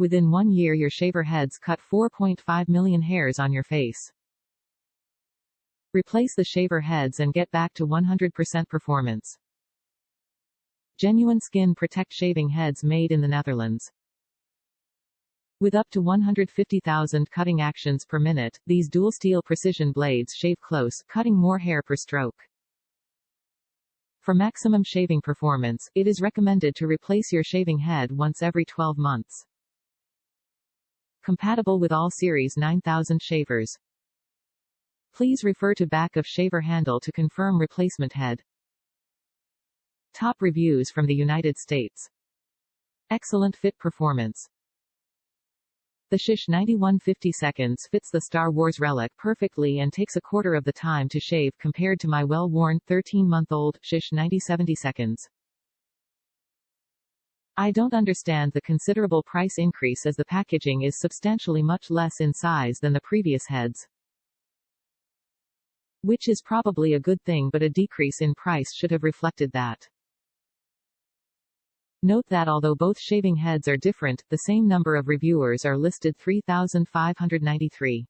Within 1 year your shaver heads cut 4.5 million hairs on your face. Replace the shaver heads and get back to 100% performance. Genuine SkinProtect shaving heads made in the Netherlands. With up to 150,000 cutting actions per minute, these Dual SteelPrecision blades shave close, cutting more hair per stroke. For maximum shaving performance, it is recommended to replace your shaving head once every 12 months. Compatible with all Series 9000 shavers. Please refer to back of shaver handle to confirm replacement head. Top reviews from the United States. Excellent fit performance. The SH91 50 seconds fits the Star Wars relic perfectly and takes a quarter of the time to shave compared to my well-worn 13-month-old SH90 70 seconds. I don't understand the considerable price increase as the packaging is substantially much less in size than the previous heads. Which is probably a good thing, but a decrease in price should have reflected that. Note that although both shaving heads are different, the same number of reviewers are listed 3,593.